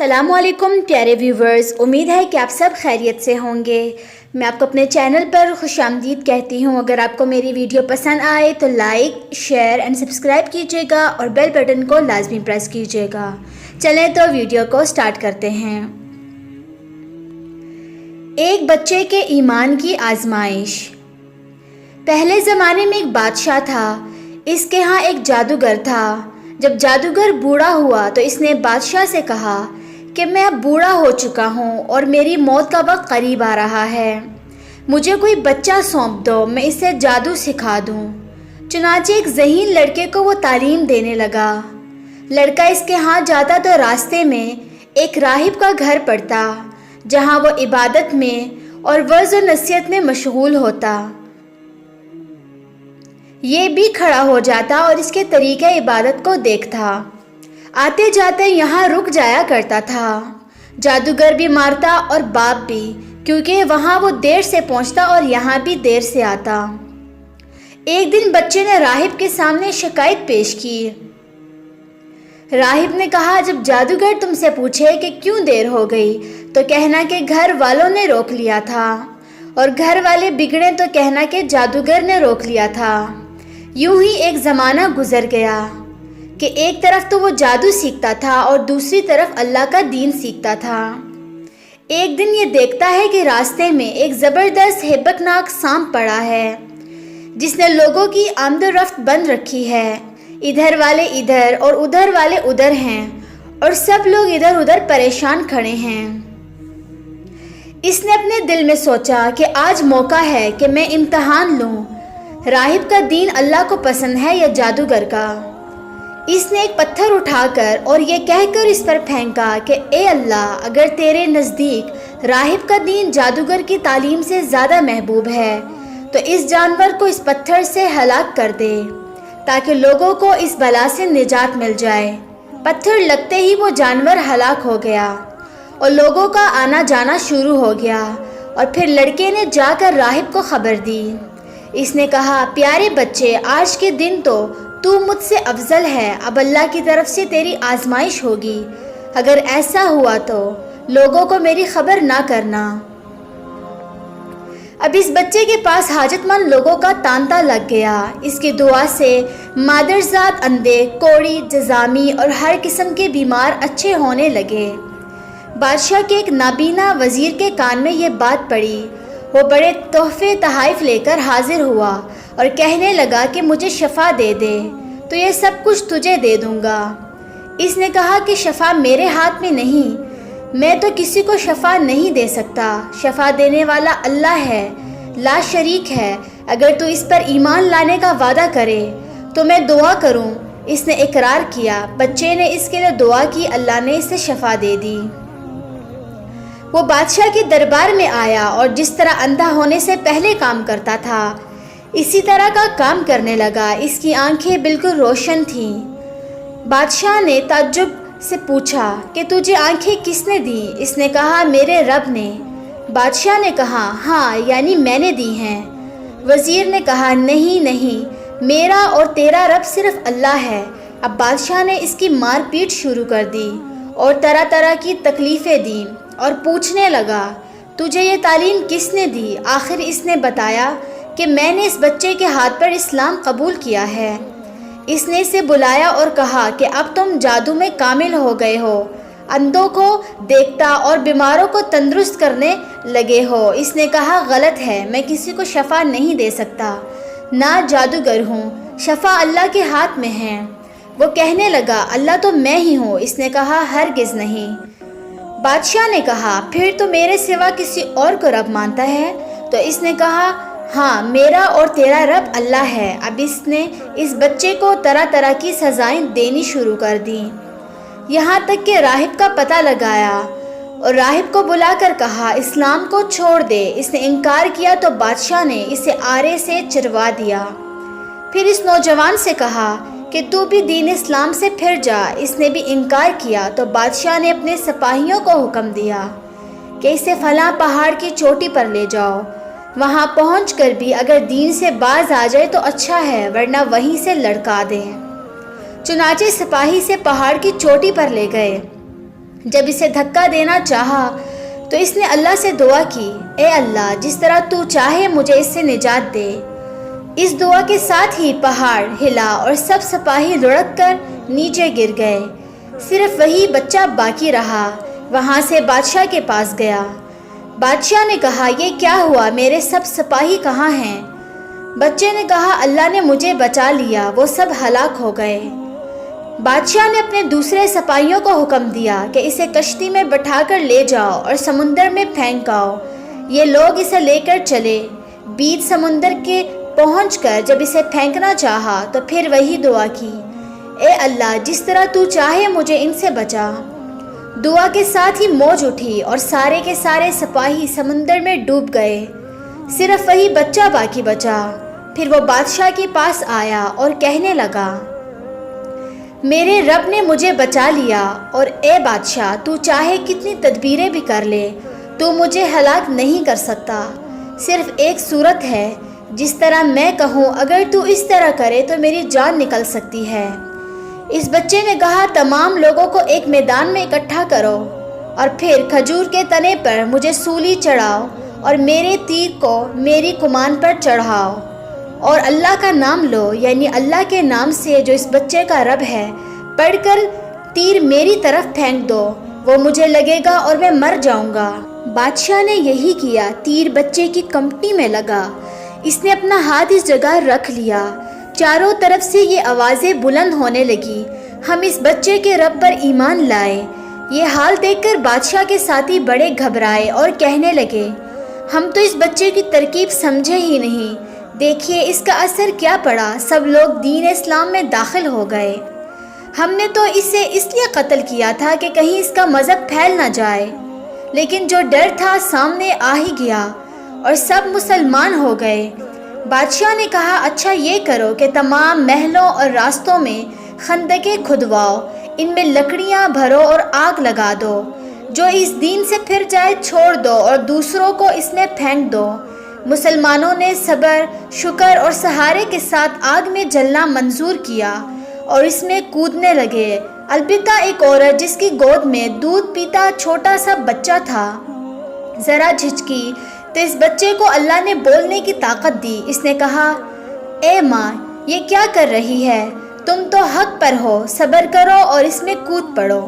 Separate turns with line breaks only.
السلام علیکم پیارے ویورز، امید ہے کہ آپ سب خیریت سے ہوں گے۔ میں آپ کو اپنے چینل پر خوش آمدید کہتی ہوں۔ اگر آپ کو میری ویڈیو پسند آئے تو لائک، شیئر اینڈ سبسکرائب کیجیے گا اور بیل بٹن کو لازمی پریس کیجیے گا۔ چلیں تو ویڈیو کو سٹارٹ کرتے ہیں۔ ایک بچے کے ایمان کی آزمائش۔ پہلے زمانے میں ایک بادشاہ تھا۔ اس کے ہاں ایک جادوگر تھا۔ جب جادوگر بوڑھا ہوا تو اس نے بادشاہ سے کہا کہ میں اب بوڑھا ہو چکا ہوں اور میری موت کا وقت قریب آ رہا ہے، مجھے کوئی بچہ سونپ دو، میں اسے جادو سکھا دوں۔ چنانچہ ایک ذہین لڑکے کو وہ تعلیم دینے لگا۔ لڑکا اس کے ہاں جاتا تو راستے میں ایک راہب کا گھر پڑتا، جہاں وہ عبادت میں اور وعظ و نصیحت میں مشغول ہوتا۔ یہ بھی کھڑا ہو جاتا اور اس کے طریقہ عبادت کو دیکھتا۔ آتے جاتے یہاں رک جایا کرتا تھا۔ جادوگر بھی مارتا اور باپ بھی، کیونکہ وہاں وہ دیر سے پہنچتا اور یہاں بھی دیر سے آتا۔ ایک دن بچے نے راہب کے سامنے شکایت پیش کی۔ راہب نے کہا، جب جادوگر تم سے پوچھے کہ کیوں دیر ہو گئی تو کہنا کہ گھر والوں نے روک لیا تھا، اور گھر والے بگڑے تو کہنا کہ جادوگر نے روک لیا تھا۔ یوں ہی ایک زمانہ گزر گیا کہ ایک طرف تو وہ جادو سیکھتا تھا اور دوسری طرف اللہ کا دین سیکھتا تھا۔ ایک دن یہ دیکھتا ہے کہ راستے میں ایک زبردست ہیبتناک سانپ پڑا ہے، جس نے لوگوں کی آمد و رفت بند رکھی ہے۔ ادھر والے ادھر اور ادھر والے ادھر ہیں، اور سب لوگ ادھر ادھر پریشان کھڑے ہیں۔ اس نے اپنے دل میں سوچا کہ آج موقع ہے کہ میں امتحان لوں، راہب کا دین اللہ کو پسند ہے یا جادوگر کا۔ اس نے ایک پتھر اٹھا کر اور یہ کہہ کر اس پر پھینکا کہ اے اللہ، اگر تیرے نزدیک راہب کا دین جادوگر کی تعلیم سے زیادہ محبوب ہے تو اس جانور کو اس پتھر سے ہلاک کر دے، تاکہ لوگوں کو اس بلا سے نجات مل جائے۔ پتھر لگتے ہی وہ جانور ہلاک ہو گیا اور لوگوں کا آنا جانا شروع ہو گیا، اور پھر لڑکے نے جا کر راہب کو خبر دی۔ اس نے کہا، پیارے بچے، آج کے دن تو مجھ سے افضل ہے، اب اللہ کی طرف سے تیری آزمائش ہوگی۔ اگر ایسا ہوا تو لوگوں کو میری خبر نہ کرنا۔ اب اس بچے کے پاس حاجت مند لوگوں کا تانتا لگ گیا۔ اس کی دعا سے مادرزاد اندھے، کوڑی، جذامی اور ہر قسم کے بیمار اچھے ہونے لگے۔ بادشاہ کے ایک نابینا وزیر کے کان میں یہ بات پڑی۔ وہ بڑے تحفے تحائف لے کر حاضر ہوا اور کہنے لگا کہ مجھے شفا دے دے تو یہ سب کچھ تجھے دے دوں گا۔ اس نے کہا کہ شفا میرے ہاتھ میں نہیں، میں تو کسی کو شفا نہیں دے سکتا، شفا دینے والا اللہ ہے، لا شریک ہے۔ اگر تو اس پر ایمان لانے کا وعدہ کرے تو میں دعا کروں۔ اس نے اقرار کیا۔ بچے نے اس کے لیے دعا کی، اللہ نے اسے شفا دے دی۔ وہ بادشاہ کے دربار میں آیا اور جس طرح اندھا ہونے سے پہلے کام کرتا تھا اسی طرح کا کام کرنے لگا۔ اس کی آنکھیں بالکل روشن تھیں۔ بادشاہ نے تعجب سے پوچھا کہ تجھے آنکھیں کس نے دی؟ اس نے کہا، میرے رب نے۔ بادشاہ نے کہا، ہاں، یعنی میں نے دی ہیں۔ وزیر نے کہا، نہیں، میرا اور تیرا رب صرف اللہ ہے۔ اب بادشاہ نے اس کی مار پیٹ شروع کر دی اور طرح طرح کی تکلیفیں دیں اور پوچھنے لگا، تجھے یہ تعلیم کس نے دی؟ آخر اس نے بتایا کہ میں نے اس بچے کے ہاتھ پر اسلام قبول کیا ہے۔ اس نے اسے بلایا اور کہا کہ اب تم جادو میں کامل ہو گئے ہو، اندھوں کو دیکھتا اور بیماروں کو تندرست کرنے لگے ہو۔ اس نے کہا، غلط ہے، میں کسی کو شفا نہیں دے سکتا، نہ جادوگر ہوں، شفا اللہ کے ہاتھ میں ہے۔ وہ کہنے لگا، اللہ تو میں ہی ہوں۔ اس نے کہا، ہرگز نہیں۔ بادشاہ نے کہا، پھر تو میرے سوا کسی اور کو رب مانتا ہے؟ تو اس نے کہا، ہاں، میرا اور تیرا رب اللہ ہے۔ اب اس نے اس بچے کو طرح طرح کی سزائیں دینی شروع کر دیں، یہاں تک کہ راہب کا پتہ لگایا اور راہب کو بلا کر کہا، اسلام کو چھوڑ دے۔ اس نے انکار کیا تو بادشاہ نے اسے آرے سے چروا دیا۔ پھر اس نوجوان سے کہا کہ تو بھی دین اسلام سے پھر جا۔ اس نے بھی انکار کیا تو بادشاہ نے اپنے سپاہیوں کو حکم دیا کہ اسے فلاں پہاڑ کی چوٹی پر لے جاؤ، وہاں پہنچ کر بھی اگر دین سے باز آ جائے تو اچھا ہے، ورنہ وہیں سے لڑکا دیں۔ چنانچہ سپاہی سے پہاڑ کی چوٹی پر لے گئے۔ جب اسے دھکا دینا چاہا تو اس نے اللہ سے دعا کی، اے اللہ جس طرح تو چاہے مجھے اس سے نجات دے۔ اس دعا کے ساتھ ہی پہاڑ ہلا اور سب سپاہی لڑک کر نیچے گر گئے، صرف وہی بچہ باقی رہا۔ وہاں سے بادشاہ کے پاس گیا۔ بادشاہ نے کہا، یہ کیا ہوا، میرے سب سپاہی کہاں ہیں؟ بچے نے کہا، اللہ نے مجھے بچا لیا، وہ سب ہلاک ہو گئے۔ بادشاہ نے اپنے دوسرے سپاہیوں کو حکم دیا کہ اسے کشتی میں بٹھا کر لے جاؤ اور سمندر میں پھینک آؤ۔ یہ لوگ اسے لے کر چلے۔ بیچ سمندر کے پہنچ کر جب اسے پھینکنا چاہا تو پھر وہی دعا کی، اے اللہ جس طرح تو چاہے مجھے ان سے بچا۔ دعا کے ساتھ ہی موج اٹھی اور سارے کے سارے سپاہی سمندر میں ڈوب گئے، صرف وہی بچہ باقی بچا۔ پھر وہ بادشاہ کے پاس آیا اور کہنے لگا، میرے رب نے مجھے بچا لیا، اور اے بادشاہ تو چاہے کتنی تدبیریں بھی کر لے تو مجھے ہلاک نہیں کر سکتا۔ صرف ایک صورت ہے، جس طرح میں کہوں اگر تو اس طرح کرے تو میری جان نکل سکتی ہے۔ اس بچے نے کہا، تمام لوگوں کو ایک میدان میں اکٹھا کرو اور پھر کھجور کے تنے پر مجھے سولی چڑھاؤ اور میرے تیر کو میری کمان پر چڑھاؤ، اور اللہ کا نام لو، یعنی اللہ کے نام سے جو اس بچے کا رب ہے، پڑھ کر تیر میری طرف پھینک دو، وہ مجھے لگے گا اور میں مر جاؤں گا۔ بادشاہ نے یہی کیا، تیر بچے کی کمپٹی میں لگا۔ اس نے اپنا ہاتھ اس جگہ رکھ لیا۔ چاروں طرف سے یہ آوازیں بلند ہونے لگی، ہم اس بچے کے رب پر ایمان لائے۔ یہ حال دیکھ کر بادشاہ کے ساتھی بڑے گھبرائے اور کہنے لگے، ہم تو اس بچے کی ترکیب سمجھے ہی نہیں، دیکھیے اس کا اثر کیا پڑا، سب لوگ دین اسلام میں داخل ہو گئے۔ ہم نے تو اسے اس لیے قتل کیا تھا کہ کہیں اس کا مذہب پھیل نہ جائے، لیکن جو ڈر تھا سامنے آ ہی گیا اور سب مسلمان ہو گئے۔ بادشاہ نے کہا، اچھا یہ کرو کہ تمام محلوں اور راستوں میں خندقیں کھدواؤ، ان میں لکڑیاں بھرو اور آگ لگا دو، جو اس دین سے پھر جائے چھوڑ دو اور دوسروں کو اس میں پھینک دو۔ مسلمانوں نے صبر، شکر اور سہارے کے ساتھ آگ میں جلنا منظور کیا اور اس میں کودنے لگے۔ البتہ ایک عورت جس کی گود میں دودھ پیتا چھوٹا سا بچہ تھا ذرا جھجکی تو اس بچے کو اللہ نے بولنے کی طاقت دی۔ اس نے کہا، اے ماں یہ کیا کر رہی ہے، تم تو حق پر ہو، صبر کرو اور اس میں کود پڑو۔